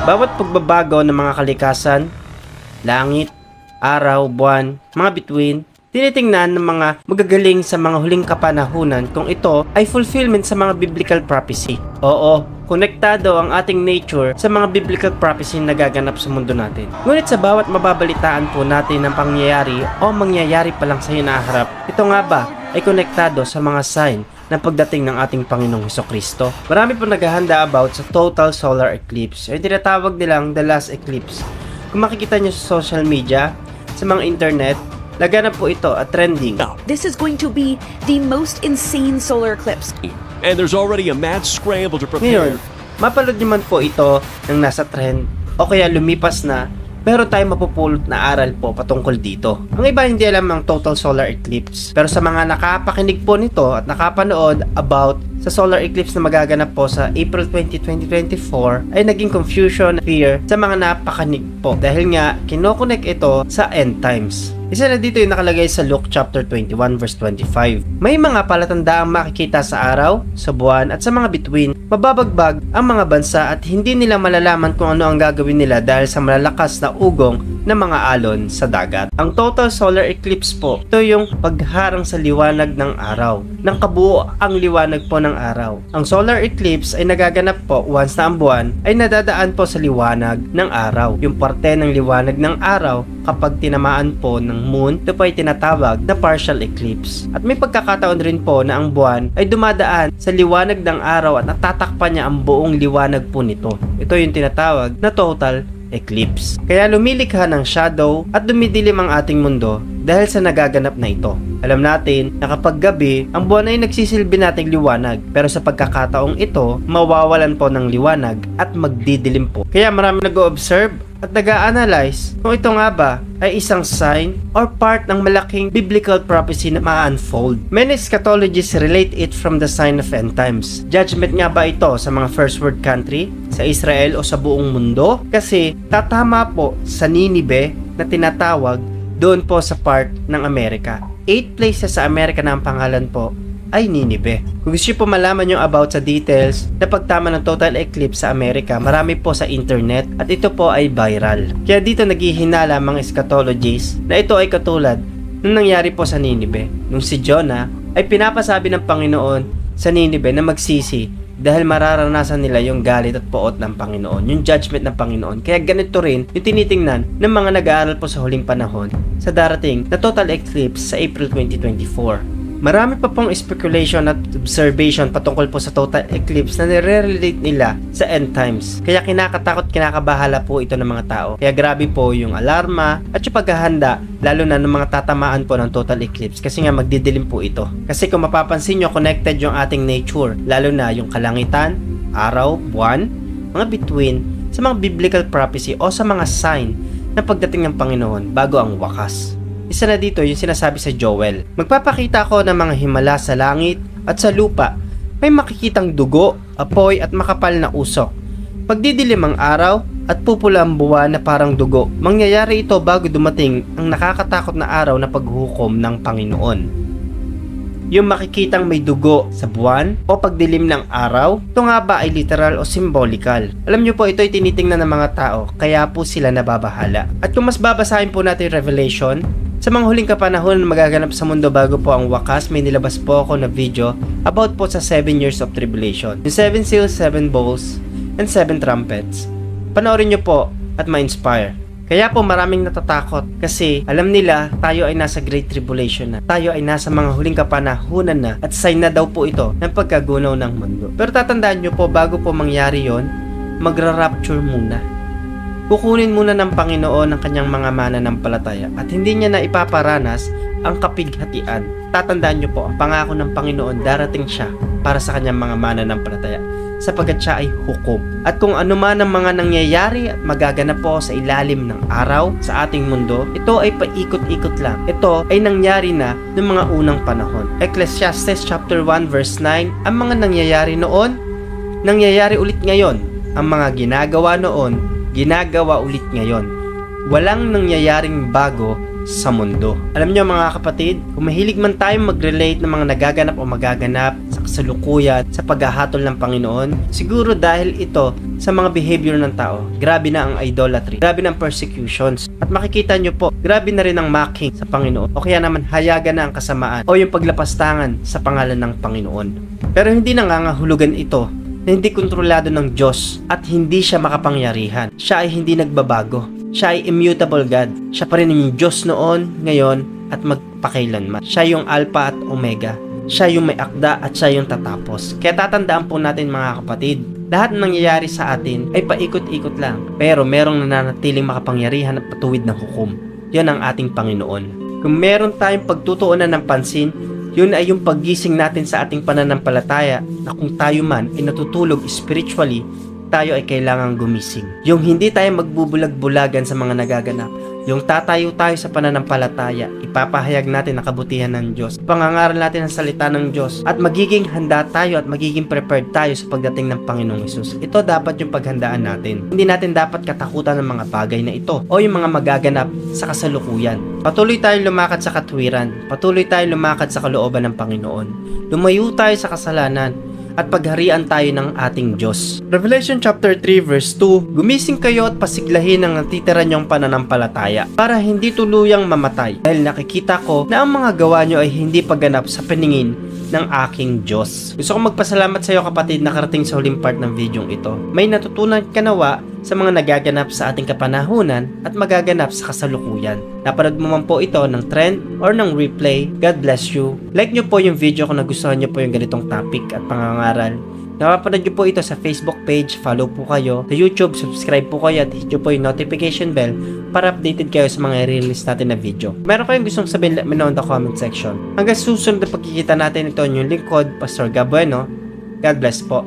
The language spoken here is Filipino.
Bawat pagbabago ng mga kalikasan, langit, araw, buwan, mga bituin, tinitingnan ng mga magagaling sa mga huling kapanahunan kung ito ay fulfillment sa mga biblical prophecy. Oo, konektado ang ating nature sa mga biblical prophecy na nagaganap sa mundo natin. Ngunit sa bawat mababalitaan po natin ng pangyayari o mangyayari pa lang sa hinaharap, ito nga ba ay konektado sa mga sign ng pagdating ng ating Panginoong Hesukristo? Marami po naghahanda about sa total solar eclipse, ay tinatawag nilang the last eclipse. Kung makikita nyo sa social media, sa mga internet, laganap po ito at trending. This is going to be the most insane solar eclipse. And there's already a mad scramble to Ngayon, prepare. mapanood nyo man po ito ng nasa trend o kaya lumipas na, meron tayong mapupulot na aral po patungkol dito. Ang iba hindi alam ang total solar eclipse, pero sa mga nakapakinig po nito at nakapanood about sa solar eclipse na magaganap po sa April 20, 2024 ay naging confusion, fear sa mga napakinig po dahil nga kinokonek ito sa end times. Isa na dito yung nakalagay sa Luke chapter 21 verse 25. May mga palatandaang makikita sa araw, sa buwan at sa mga bituin. Mababagbag ang mga bansa at hindi nila malalaman kung ano ang gagawin nila dahil sa malalakas na ugong ng mga alon sa dagat. Ang total solar eclipse po, ito yung pagharang sa liwanag ng araw. Nang kabuo ang liwanag po ng araw. Ang solar eclipse ay nagaganap po once na ang buwan ay nadadaan po sa liwanag ng araw. Yung parte ng liwanag ng araw kapag tinamaan po ng moon, ito po ay tinatawag na partial eclipse. At may pagkakataon rin po na ang buwan ay dumadaan sa liwanag ng araw at natatakpan niya ang buong liwanag po nito. Ito yung tinatawag na total eclipse. Kaya lumilikha ng shadow at dumidilim ang ating mundo dahil sa nagaganap na ito. Alam natin na kapag gabi, ang buwan ay nagsisilbi nating liwanag, pero sa pagkakataong ito, mawawalan po ng liwanag at magdidilim po. Kaya marami nag-o-observe at nag-a-analyze kung ito nga ba ay isang sign or part ng malaking biblical prophecy na ma-unfold. Many eschatologists relate it from the sign of end times. Judgment nga ba ito sa mga first world country, sa Israel o sa buong mundo? Kasi tatama po sa Ninive na tinatawag doon po sa part ng Amerika. 8 places sa Amerika na ang pangalan po ay Ninive. Kung gusto nyo po malaman yung about sa details na pagtama ng total eclipse sa Amerika, marami po sa internet at ito po ay viral. Kaya dito naghihinala mga eschatologists na ito ay katulad nung nangyari po sa Ninive. Nung si Jonah ay pinapasabi ng Panginoon sa Ninive na magsisi dahil mararanasan nila yung galit at poot ng Panginoon, yung judgment ng Panginoon. Kaya ganito rin yung tinitingnan ng mga nag-aaral po sa huling panahon sa darating na total eclipse sa April 2024. Marami pa pong speculation at observation patungkol po sa total eclipse na nire-relate nila sa end times. Kaya kinakatakot, kinakabahala po ito ng mga tao. Kaya grabe po yung alarma at yung paghahanda, lalo na ng mga tatamaan po ng total eclipse kasi nga magdidilim po ito. Kasi kung mapapansin nyo, connected yung ating nature, lalo na yung kalangitan, araw, buwan, mga bituin, sa mga biblical prophecy o sa mga sign na pagdating ng Panginoon bago ang wakas. Isa na dito yung sinasabi sa Joel. Magpapakita ako ng mga himala sa langit at sa lupa. May makikitang dugo, apoy at makapal na usok. Pagdidilim ang araw at pupula ang buwan na parang dugo. Mangyayari ito bago dumating ang nakakatakot na araw na paghukom ng Panginoon. Yung makikitang may dugo sa buwan o pagdilim ng araw, ito nga ba ay literal o symbolical? Alam nyo po, ito ay tinitingnan ng mga tao, kaya po sila nababahala. At kung mas babasahin po natin Revelation, sa mga huling kapanahon na magaganap sa mundo bago po ang wakas, may nilabas po ako na video about po sa 7 years of tribulation. Yung 7 seals, 7 bowls, and 7 trumpets. Panoorin nyo po at ma-inspire. Kaya po maraming natatakot kasi alam nila tayo ay nasa great tribulation na. Tayo ay nasa mga huling kapanahunan na at sign na daw po ito ng pagkagunaw ng mundo. Pero tatandaan nyo po, bago po mangyari yon, magra-rapture muna. Kukunin muna ng Panginoon ang kanyang mga mananampalataya at hindi niya na ipaparanas ang kapighatian. Tatandaan niyo po, ang pangako ng Panginoon, darating siya para sa kanyang mga mananampalataya sapagkat siya ay hukom. At kung ano man ang mga nangyayari at magaganap po sa ilalim ng araw sa ating mundo, ito ay paikot-ikot lang. Ito ay nangyari na ng mga unang panahon. Ecclesiastes chapter 1 verse 9, ang mga nangyayari noon, nangyayari ulit ngayon. Ang mga ginagawa noon, ginagawa ulit ngayon. Walang nangyayaring bago sa mundo. Alam nyo mga kapatid, kung mahilig man tayo mag-relate ng mga nagaganap o magaganap sa kasalukuyan sa paghahatol ng Panginoon? Siguro dahil ito sa mga behavior ng tao. Grabe na ang idolatry, grabe na ang persecutions. At makikita nyo po, grabe na rin ang mocking sa Panginoon. O kaya naman hayagan na ang kasamaan o yung paglapastangan sa pangalan ng Panginoon. Pero hindi nangangahulugan ito na hindi kontrolado ng Diyos at hindi siya makapangyarihan. Siya ay hindi nagbabago. Siya ay immutable God. Siya pa rin yung Diyos noon, ngayon, at magpakailanman. Siya yung Alpha at Omega. Siya yung may akda at siya yung tatapos. Kaya tatandaan po natin mga kapatid, lahat ng nangyayari sa atin ay paikot-ikot lang. Pero merong nananatiling makapangyarihan at patuwid ng hukom. Yan ang ating Panginoon. Kung meron tayong pagtutuunan ng pansin, yun ay yung paggising natin sa ating pananampalataya na kung tayo man ay natutulog spiritually, tayo ay kailangang gumising. Yung hindi tayo magbubulag-bulagan sa mga nagaganap. Yung tatayo tayo sa pananampalataya, ipapahayag natin ang kabutihan ng Diyos, pangangaral natin ang salita ng Diyos, at magiging handa tayo at magiging prepared tayo sa pagdating ng Panginoong Hesus. Ito dapat yung paghandaan natin. Hindi natin dapat katakutan ng mga bagay na ito o yung mga magaganap sa kasalukuyan. Patuloy tayong lumakad sa katwiran, patuloy tayong lumakad sa kalooban ng Panginoon. Lumayo tayo sa kasalanan at pagharian tayo ng ating Diyos. Revelation chapter 3 verse 2, gumising kayo at pasiglahin ang natitira niyong pananampalataya para hindi tuluyang mamatay dahil nakikita ko na ang mga gawa niyo ay hindi pagganap sa paningin ng aking Diyos. Gusto kong magpasalamat sa iyo kapatid na karating sa huling part ng video ito. May natutunan ka nawa sa mga nagaganap sa ating kapanahunan at magaganap sa kasalukuyan. Napanood mo man po ito ng trend or ng replay, God bless you. Like nyo po yung video kung nagustuhan nyo po yung ganitong topic at pangangaral. Napapanood nyo po ito sa Facebook page, follow po kayo. Sa YouTube, subscribe po kayo at hit nyo po yung notification bell para updated kayo sa mga i-release natin na video. Meron kayong gustong sabihin, let me know in the comment section. Hanggang susunod na pagkikita natin, ito yung lingkod, Pastor Gab Bueno. God bless po.